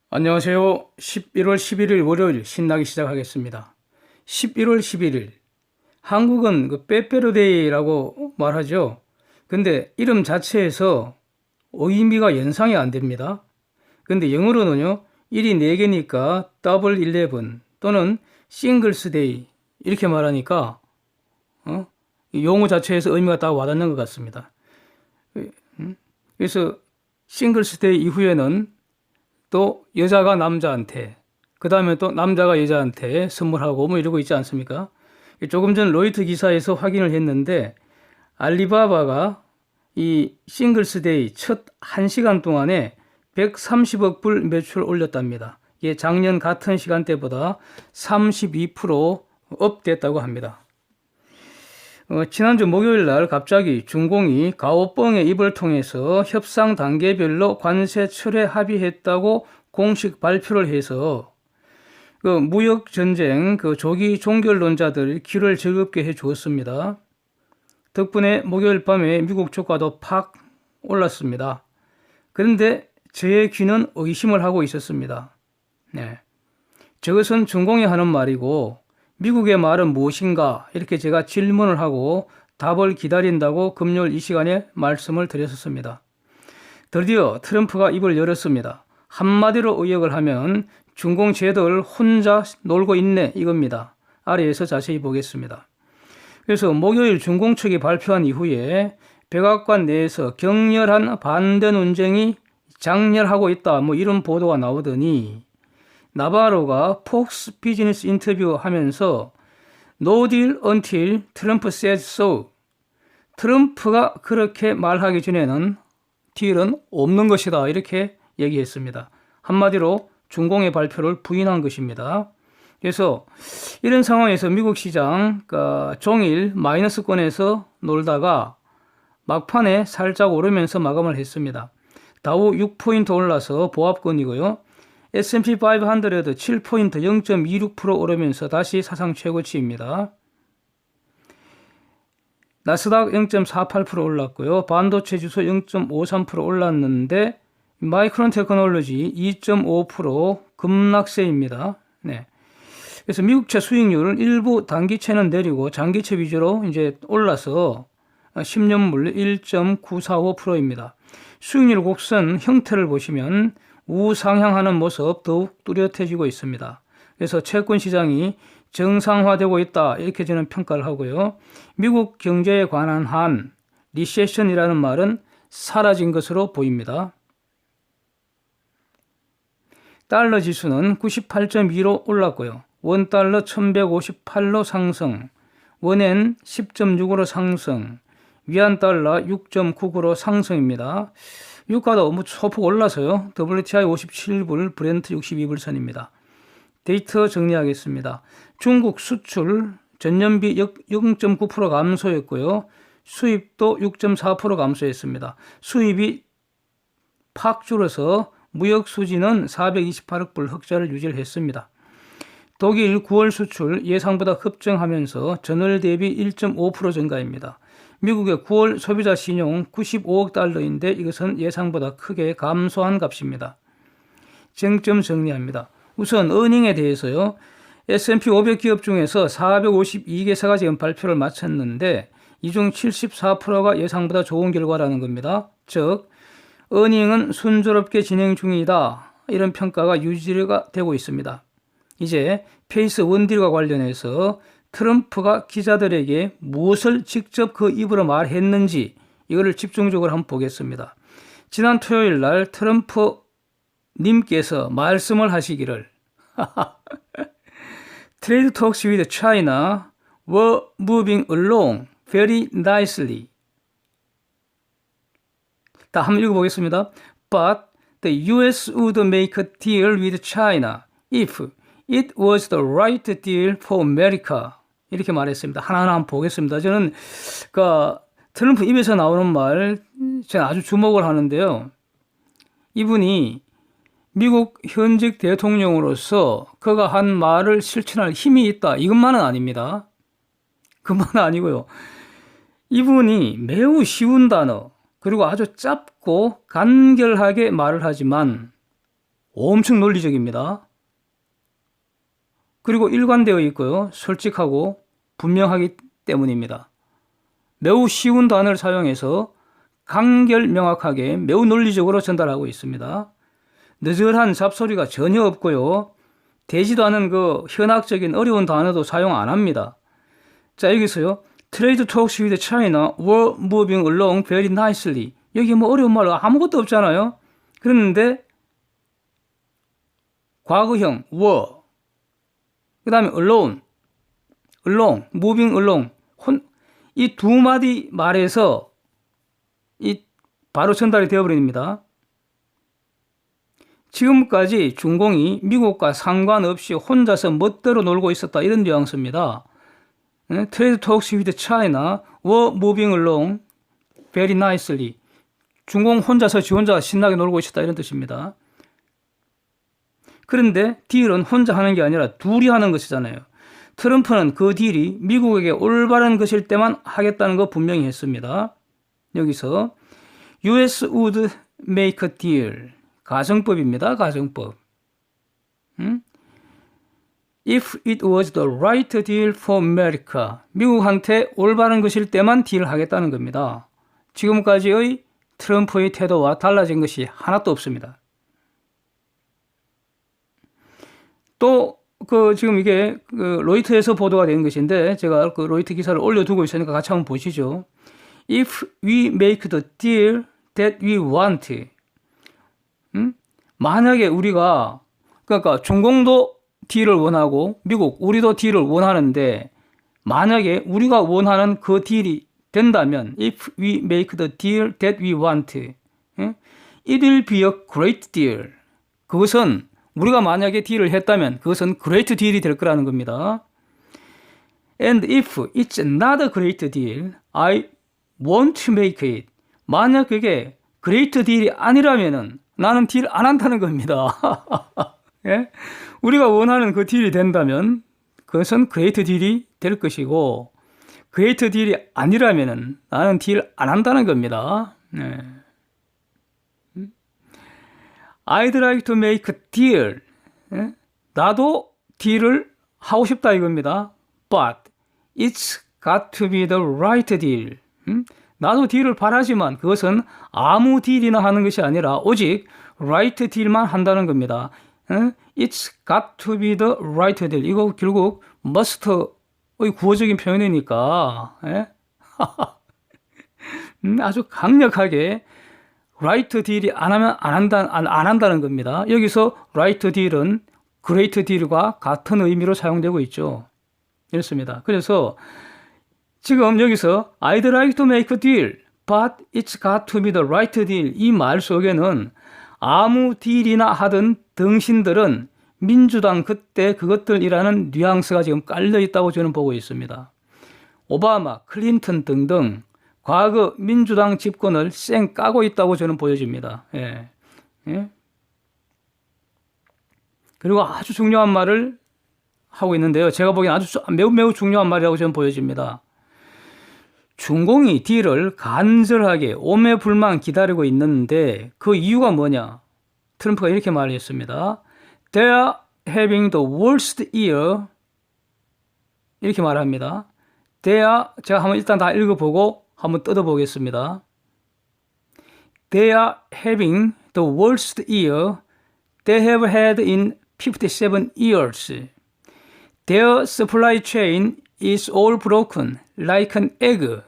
안녕하세요. 11월 11일 월요일 신나게 시작하겠습니다. 11월 11일. 한국은 빼빼로데이라고 말하죠. 근데 이름 자체에서 의미가 연상이 안 됩니다. 근데 영어로는요, 1이 4개니까 더블 11 또는 싱글스 데이 이렇게 말하니까 이 용어 자체에서 의미가 딱 와닿는 것 같습니다. 그래서 싱글스 데이 이후에는 또 여자가 남자한테, 그 다음에 또 남자가 여자한테 선물하고 뭐 이러고 있지 않습니까? 조금 전 로이터 기사에서 확인을 했는데 알리바바가 이 싱글스데이 첫 1시간 동안에 130억 불 매출 올렸답니다. 이게 작년 같은 시간대보다 32% 업됐다고 합니다. 지난주 목요일 날 갑자기 중공이 가오뻥의 입을 통해서 협상 단계별로 관세 철회 합의했다고 공식 발표를 해서 무역 전쟁 조기 종결론자들 귀를 즐겁게 해 주었습니다. 덕분에 목요일 밤에 미국 주가도 팍 올랐습니다. 그런데 저의 귀는 의심을 하고 있었습니다. 네. 저것은 중공이 하는 말이고 미국의 말은 무엇인가 이렇게 제가 질문을 하고 답을 기다린다고 금요일 이 시간에 말씀을 드렸었습니다. 드디어 트럼프가 입을 열었습니다. 한마디로 의역을 하면 중공 쟤들 혼자 놀고 있네 이겁니다. 아래에서 자세히 보겠습니다. 그래서 목요일 중공 측이 발표한 이후에 백악관 내에서 격렬한 반대 논쟁이 장렬하고 있다 뭐 이런 보도가 나오더니 나바로가 폭스 비즈니스 인터뷰 하면서 No deal until Trump says so. 트럼프가 그렇게 말하기 전에는 딜은 없는 것이다 이렇게 얘기했습니다. 한마디로 중공의 발표를 부인한 것입니다. 그래서 이런 상황에서 미국 시장 종일 마이너스권에서 놀다가 막판에 살짝 오르면서 마감을 했습니다. 다우 6포인트 올라서 보합권이고요. S&P 500 7포인트 0.26% 오르면서 다시 사상 최고치입니다. 나스닥 0.48% 올랐고요. 반도체 지수 0.53% 올랐는데 마이크론 테크놀로지 2.5% 급락세입니다. 네. 그래서 미국채 수익률을 일부 단기채는 내리고 장기채 위주로 이제 올라서 10년물 1.945%입니다. 수익률 곡선 형태를 보시면 우상향하는 모습 더욱 뚜렷해지고 있습니다. 그래서 채권 시장이 정상화되고 있다 이렇게 저는 평가를 하고요. 미국 경제에 관한 한 리세션이라는 말은 사라진 것으로 보입니다. 달러 지수는 98.2로 올랐고요. 원달러 1158로 상승, 원엔 10.6으로 상승, 위안달러 6.99로 상승입니다. 유가도 소폭 올라서요. WTI 57불, 브렌트 62불선입니다. 데이터 정리하겠습니다. 중국 수출 전년비 0.9% 감소했고요. 수입도 6.4% 감소했습니다. 수입이 팍 줄어서 무역 수지는 428억 불 흑자를 유지했습니다. 독일 9월 수출 예상보다 급증하면서 전월 대비 1.5% 증가입니다. 미국의 9월 소비자 신용 95억 달러인데 이것은 예상보다 크게 감소한 값입니다. 쟁점 정리합니다. 우선 어닝에 대해서요. S&P 500 기업 중에서 452개사가 지금 발표를 마쳤는데 이 중 74%가 예상보다 좋은 결과라는 겁니다. 즉 어닝은 순조롭게 진행 중이다. 이런 평가가 유지가 되고 있습니다. 이제 페이스 원딜과 관련해서 트럼프가 기자들에게 무엇을 직접 그 입으로 말했는지 이거를 집중적으로 한번 보겠습니다. 지난 토요일 날 트럼프 님께서 말씀을 하시기를 Trade talks with China were moving along very nicely. 다 한번 읽어보겠습니다. But the US would make a deal with China if it was the right deal for America. 이렇게 말했습니다. 하나하나 한번 보겠습니다. 저는 트럼프 입에서 나오는 말 저는 아주 주목을 하는데요. 이분이 미국 현직 대통령으로서 그가 한 말을 실천할 힘이 있다. 이것만은 아닙니다. 그것만은 아니고요. 이분이 매우 쉬운 단어 그리고 아주 짧고 간결하게 말을 하지만 엄청 논리적입니다. 그리고 일관되어 있고요. 솔직하고 분명하기 때문입니다. 매우 쉬운 단어를 사용해서 간결 명확하게 매우 논리적으로 전달하고 있습니다. 느절한 잡소리가 전혀 없고요. 되지도 않은 그 현학적인 어려운 단어도 사용 안 합니다. 자, 여기서요. Trade talks with China were moving along very nicely. 여기 뭐 어려운 말 아무것도 없잖아요. 그런데 과거형 were, 그 다음에 along, moving along, 이 두 마디 말에서 바로 전달이 되어버립니다. 지금까지 중공이 미국과 상관없이 혼자서 멋대로 놀고 있었다, 이런 뉘앙스입니다. Trade talks with China were moving along very nicely. 중공 혼자서 지 혼자 신나게 놀고 있었다, 이런 뜻입니다. 그런데 딜은 혼자 하는 게 아니라 둘이 하는 것이잖아요. 트럼프는 그 딜이 미국에게 올바른 것일 때만 하겠다는 거 분명히 했습니다. 여기서 US would make a deal. 가정법입니다. 가정법. If it was the right deal for America. 미국한테 올바른 것일 때만 딜을 하겠다는 겁니다. 지금까지의 트럼프의 태도와 달라진 것이 하나도 없습니다. 또 지금 이게 로이터에서 보도가 된 것인데 제가 그 로이터 기사를 올려두고 있으니까 같이 한번 보시죠. If we make the deal that we want. 만약에 우리가, 그러니까 중공도 딜을 원하고 미국, 우리도 딜을 원하는데 만약에 우리가 원하는 그 딜이 된다면 if we make the deal that we want, it will be a great deal. 그것은 우리가 만약에 딜을 했다면 그것은 great deal이 될 거라는 겁니다. And if it's not a great deal, I won't make it. 만약 그게 great deal이 아니라면은 나는 딜 안 한다는 겁니다. 예? 우리가 원하는 그 딜이 된다면 그것은 great 딜이 될 것이고 great 딜이 아니라면은 나는 딜 안 한다는 겁니다. 네. I'd like to make a deal. 예? 나도 딜을 하고 싶다 이겁니다. But it's got to be the right deal. 나도 딜을 바라지만 그것은 아무 딜이나 하는 것이 아니라 오직 right 딜만 한다는 겁니다. It's got to be the right deal. 이거 결국 must의 구어적인 표현이니까 아주 강력하게 right 딜이 안 한다는 겁니다. 여기서 right 딜은 great 딜과 같은 의미로 사용되고 있죠. 이렇습니다. 그래서 지금 여기서 I'd like to make a deal, but it's got to be the right deal. 이 말 속에는 아무 딜이나 하던 등신들은 민주당 그때 그것들이라는 뉘앙스가 지금 깔려 있다고 저는 보고 있습니다. 오바마, 클린턴 등등 과거 민주당 집권을 쌩 까고 있다고 저는 보여집니다. 예. 예. 그리고 아주 중요한 말을 하고 있는데요. 제가 보기엔 아주 매우 중요한 말이라고 저는 보여집니다. 중공이 딜을 간절하게 오매불망 기다리고 있는데 그 이유가 뭐냐? 트럼프가 이렇게 말했습니다. They're having the worst year. 이렇게 말합니다. 제가 한번 일단 다 읽어보고 한번 뜯어보겠습니다. They are having the worst year they have had in 57 years. Their supply chain is all broken like an egg.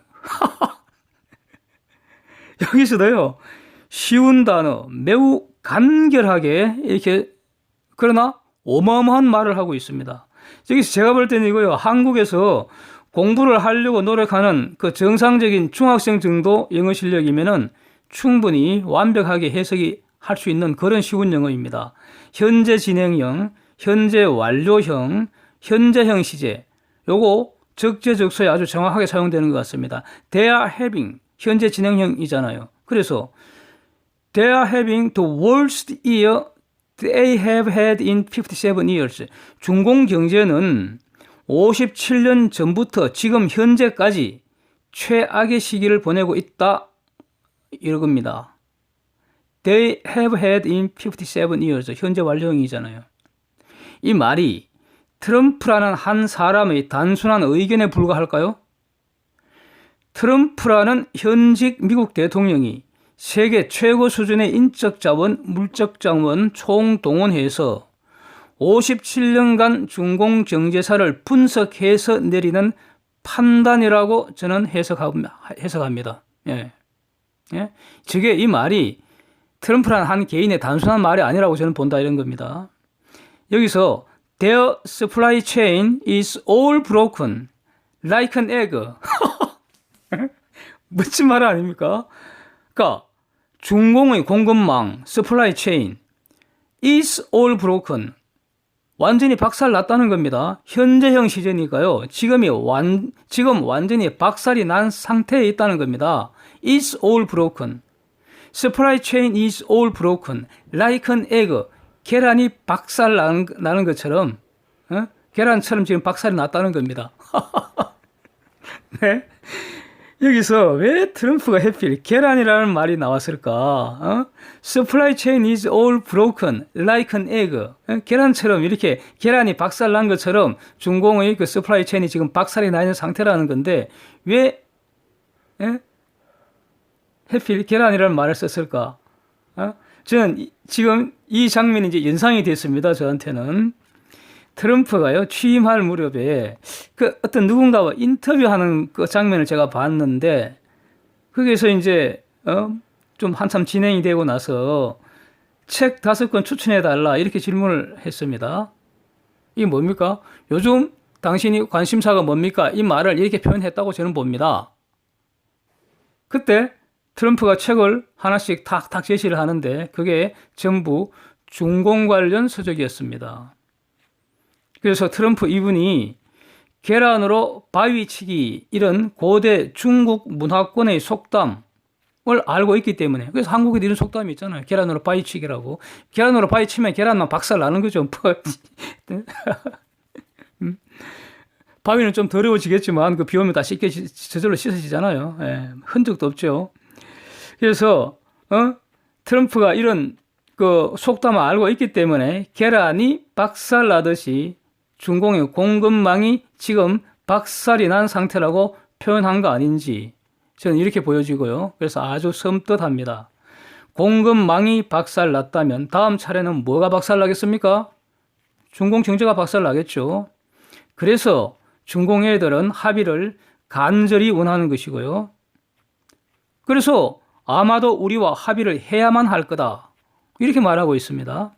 여기서도요, 쉬운 단어, 매우 간결하게 이렇게, 그러나 어마어마한 말을 하고 있습니다. 여기서 제가 볼 때는 이거요, 한국에서 공부를 하려고 노력하는 그 정상적인 중학생 정도 영어 실력이면은 충분히 완벽하게 해석이 할 수 있는 그런 쉬운 영어입니다. 현재 진행형, 현재 완료형, 현재형 시제, 요거 적재적소에 아주 정확하게 사용되는 것 같습니다. They are having, 현재 진행형이잖아요. 그래서 They are having the worst year they have had in 57 years. 중공 경제는 57년 전부터 지금 현재까지 최악의 시기를 보내고 있다, 이겁니다. they have had in 57 years. 현재 완료형이잖아요. 이 말이 트럼프라는 한 사람의 단순한 의견에 불과할까요? 트럼프라는 현직 미국 대통령이 세계 최고 수준의 인적 자원, 물적 자원 총동원해서 57년간 중공 정제사를 분석해서 내리는 판단이라고 저는 해석합니다. 예. 예? 저게 이 말이 트럼프라는 한 개인의 단순한 말이 아니라고 저는 본다 이런 겁니다. 여기서 their supply chain is all broken like an egg. 멋진 말 아닙니까? 그러니까 중공의 공급망 supply chain is all broken 완전히 박살 났다는 겁니다. 현재형 시제니까요. 지금 완전히 박살이 난 상태에 있다는 겁니다. is all broken. supply chain is all broken. like an egg. 계란이 박살 나는 것처럼, 계란처럼 지금 박살이 났다는 겁니다. 네? 여기서 왜 트럼프가 하필 계란이라는 말이 나왔을까? Supply chain is all broken like an egg. 계란처럼 이렇게 계란이 박살난 것처럼 중공의 그 supply chain이 지금 박살이 나 있는 상태라는 건데 왜 하필 계란이라는 말을 썼을까? 저는 지금 이 장면이 이제 연상이 됐습니다. 저한테는. 트럼프가요, 취임할 무렵에 그 어떤 누군가와 인터뷰하는 그 장면을 제가 봤는데, 거기에서 이제, 좀 한참 진행이 되고 나서 책 5권 추천해달라 이렇게 질문을 했습니다. 이게 뭡니까? 요즘 당신이 관심사가 뭡니까? 이 말을 이렇게 표현했다고 저는 봅니다. 그때 트럼프가 책을 하나씩 탁탁 제시를 하는데 그게 전부 중공 관련 서적이었습니다. 그래서 트럼프 이분이 계란으로 바위치기 이런 고대 중국 문화권의 속담을 알고 있기 때문에 그래서 한국에도 이런 속담이 있잖아요. 계란으로 바위치기라고. 계란으로 바위치면 계란만 박살 나는 거죠. 바위는 좀 더러워지겠지만 그 비 오면 다 쉽게 저절로 씻어지잖아요. 예, 흔적도 없죠. 그래서 트럼프가 이런 그 속담을 알고 있기 때문에 계란이 박살 나듯이 중공의 공급망이 지금 박살이 난 상태라고 표현한 거 아닌지 저는 이렇게 보여지고요. 그래서 아주 섬뜩합니다. 공급망이 박살 났다면 다음 차례는 뭐가 박살 나겠습니까? 중공 경제가 박살 나겠죠. 그래서 중공 애들은 합의를 간절히 원하는 것이고요. 그래서 아마도 우리와 합의를 해야만 할 거다. 이렇게 말하고 있습니다.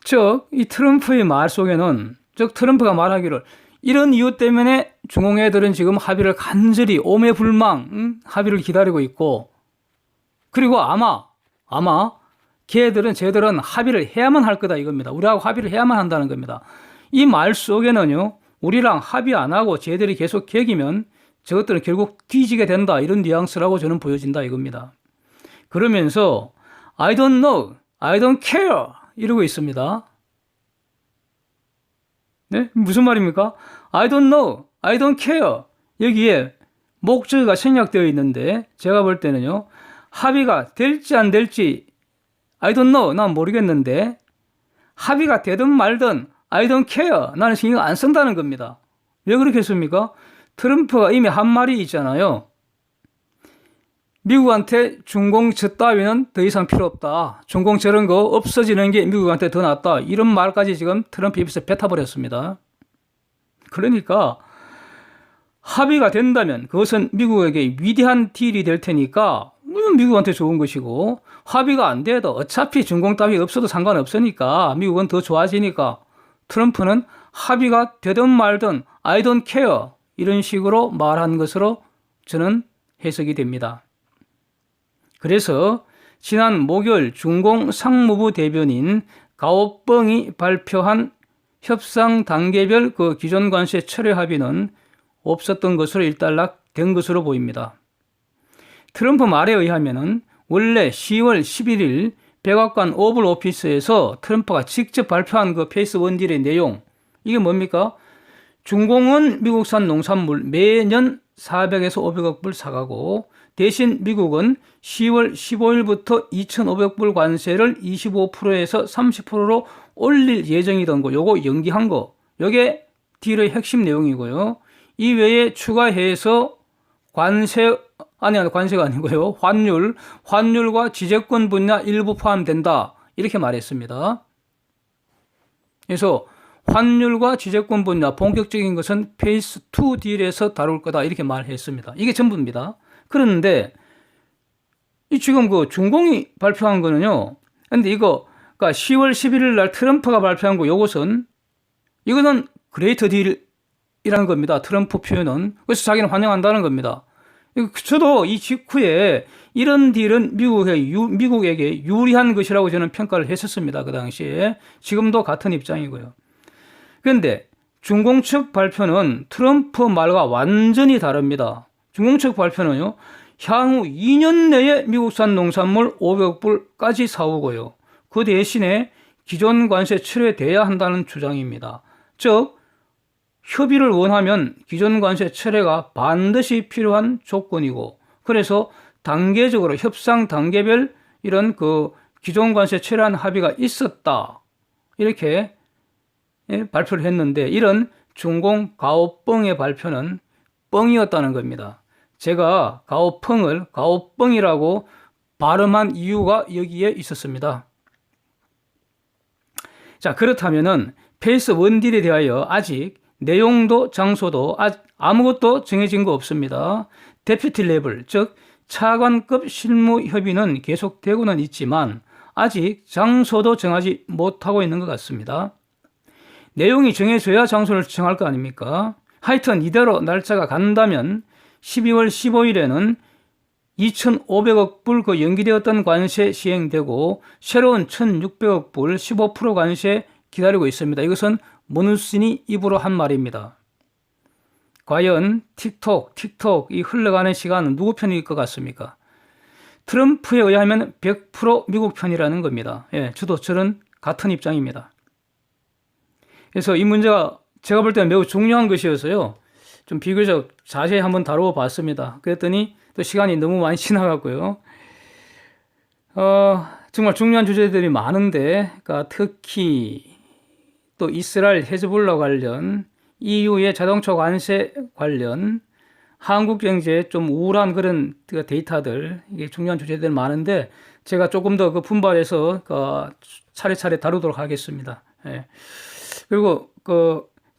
즉, 이 트럼프의 말 속에는, 즉, 트럼프가 말하기를 이런 이유 때문에 중공 애들은 지금 합의를 간절히 오매불망 합의를 기다리고 있고, 그리고 아마 쟤들은 합의를 해야만 할 거다 이겁니다. 우리하고 합의를 해야만 한다는 겁니다. 이 말 속에는요, 우리랑 합의 안 하고 쟤들이 계속 개기면 저것들은 결국 뒤지게 된다 이런 뉘앙스라고 저는 보여진다 이겁니다. 그러면서 I don't know, I don't care 이러고 있습니다. 네? 무슨 말입니까? I don't know, I don't care. 여기에 목적어가 생략되어 있는데 제가 볼 때는요. 합의가 될지 안 될지 I don't know, 난 모르겠는데 합의가 되든 말든 I don't care, 나는 신경 안 쓴다는 겁니다. 왜 그렇게 했습니까? 트럼프가 이미 한 말이 있잖아요. 미국한테 중공 저 따위는 더 이상 필요 없다. 중공 저런 거 없어지는 게 미국한테 더 낫다. 이런 말까지 지금 트럼프 입에서 뱉어버렸습니다. 그러니까 합의가 된다면 그것은 미국에게 위대한 딜이 될 테니까 물론 미국한테 좋은 것이고 합의가 안 돼도 어차피 중공 따위 없어도 상관없으니까 미국은 더 좋아지니까 트럼프는 합의가 되든 말든 I don't care 이런 식으로 말한 것으로 저는 해석이 됩니다. 그래서 지난 목요일 중공 상무부 대변인 가오뻥이 발표한 협상 단계별 그 기존 관세 철회 합의는 없었던 것으로 일단락된 것으로 보입니다. 트럼프 말에 의하면은 원래 10월 11일 백악관 오블 오피스에서 트럼프가 직접 발표한 그 페이스 원딜의 내용 이게 뭡니까? 중공은 미국산 농산물 매년 400에서 500억 불 사가고 대신 미국은 10월 15일부터 2,500불 관세를 25%에서 30%로 올릴 예정이던 거, 요거 연기한 거, 요게 딜의 핵심 내용이고요. 이외에 추가해서 관세가 아니고요. 환율과 지재권 분야 일부 포함된다. 이렇게 말했습니다. 그래서 환율과 지재권 분야 본격적인 것은 페이스 2 딜에서 다룰 거다. 이렇게 말했습니다. 이게 전부입니다. 그런데 지금 그 중공이 발표한 거는요. 근데 이거 그러니까 10월 11일 날 트럼프가 발표한 거 이거는 그레이트 딜이라는 겁니다. 트럼프 표현은. 그래서 자기는 환영한다는 겁니다. 저도 이 직후에 이런 딜은 미국에게 유리한 것이라고 저는 평가를 했었습니다. 그 당시에. 지금도 같은 입장이고요. 그런데 중공 측 발표는 트럼프 말과 완전히 다릅니다. 중공 측 발표는요. 향후 2년 내에 미국산 농산물 500불까지 사오고요. 그 대신에 기존 관세 철회돼야 한다는 주장입니다. 즉 협의를 원하면 기존 관세 철회가 반드시 필요한 조건이고, 그래서 단계적으로 협상 단계별 이런 그 기존 관세 철회한 합의가 있었다. 이렇게 발표를 했는데, 이런 중공 가오뻥의 발표는 뻥이었다는 겁니다. 제가 가오펑을 가오뻥이라고 발음한 이유가 여기에 있었습니다. 자, 그렇다면은 페이스 1딜에 대하여 아직 내용도 장소도 아무것도 정해진 거 없습니다. 데피티 레벨, 즉 차관급 실무 협의는 계속되고는 있지만 아직 장소도 정하지 못하고 있는 것 같습니다. 내용이 정해져야 장소를 정할 거 아닙니까? 하여튼 이대로 날짜가 간다면 12월 15일에는 2,500억 불 그 연기되었던 관세 시행되고 새로운 1,600억 불 15% 관세 기다리고 있습니다. 이것은 머누신이 입으로 한 말입니다. 과연 틱톡 이 흘러가는 시간은 누구 편일 것 같습니까? 트럼프에 의하면 100% 미국 편이라는 겁니다. 예, 저는 같은 입장입니다. 그래서 이 문제가 제가 볼 때는 매우 중요한 것이어서요. 좀 비교적 자세히 한번 다루어 봤습니다. 그랬더니 또 시간이 너무 많이 지나갔고요. 정말 중요한 주제들이 많은데, 그러니까 특히 또 이스라엘 헤즈볼라 관련, EU의 자동차 관세 관련, 한국 경제에 좀 우울한 그런 데이터들, 이게 중요한 주제들 많은데 제가 조금 더 그 분발해서 차례차례 다루도록 하겠습니다. 예. 그리고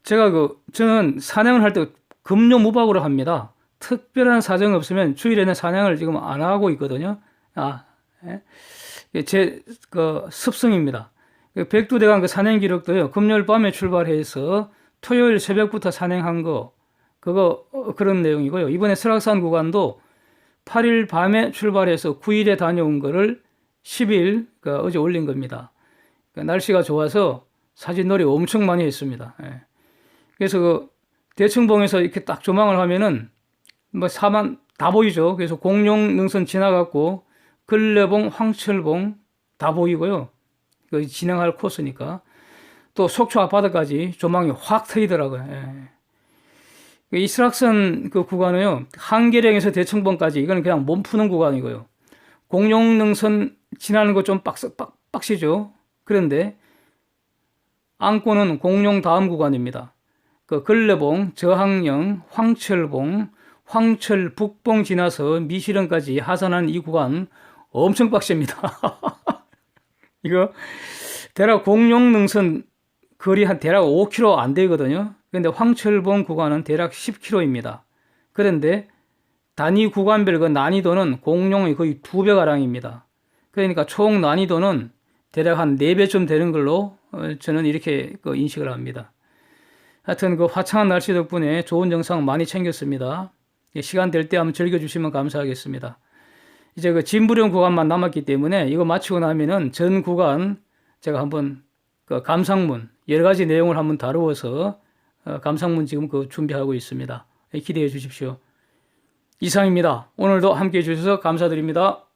저는 산행을 할 때 금요무박으로 합니다. 특별한 사정이 없으면 주일에는 산행을 지금 안 하고 있거든요. 예. 제 습성입니다. 백두대간 산행 기록도요. 금요일 밤에 출발해서 토요일 새벽부터 산행한 그런 내용이고요. 이번에 설악산 구간도 8일 밤에 출발해서 9일에 다녀온 거를 10일, 어제 올린 겁니다. 날씨가 좋아서 사진놀이 엄청 많이 했습니다. 예. 그래서 대청봉에서 이렇게 딱 조망을 하면은 사만 다 보이죠. 그래서 공룡능선 지나갔고 걸레봉, 황철봉 다 보이고요. 진행할 코스니까. 또 속초 앞바다까지 조망이 확 트이더라고요. 예. 이 설악산 구간은요, 한계령에서 대청봉까지 이건 그냥 몸 푸는 구간이고요. 공룡능선 지나는 거 좀 빡시죠. 그런데 안고는 공룡 다음 구간입니다. 걸레봉, 저항령, 황철봉, 황철 북봉 지나서 미시령까지 하산하는 이 구간 엄청 빡셉니다. 이거 대략 공룡능선 거리 대략 5km 안 되거든요. 그런데 황철봉 구간은 대략 10km입니다. 그런데 단위 구간별 난이도는 공룡의 거의 2배가량입니다. 그러니까 총 난이도는 대략 한 4배쯤 되는 걸로 저는 이렇게 인식을 합니다. 하여튼 화창한 날씨 덕분에 좋은 영상 많이 챙겼습니다. 시간 될 때 한번 즐겨주시면 감사하겠습니다. 이제 진부령 구간만 남았기 때문에 이거 마치고 나면은 전 구간 제가 한번 감상문 여러 가지 내용을 한번 다루어서 감상문 지금 준비하고 있습니다. 기대해 주십시오. 이상입니다. 오늘도 함께 해주셔서 감사드립니다.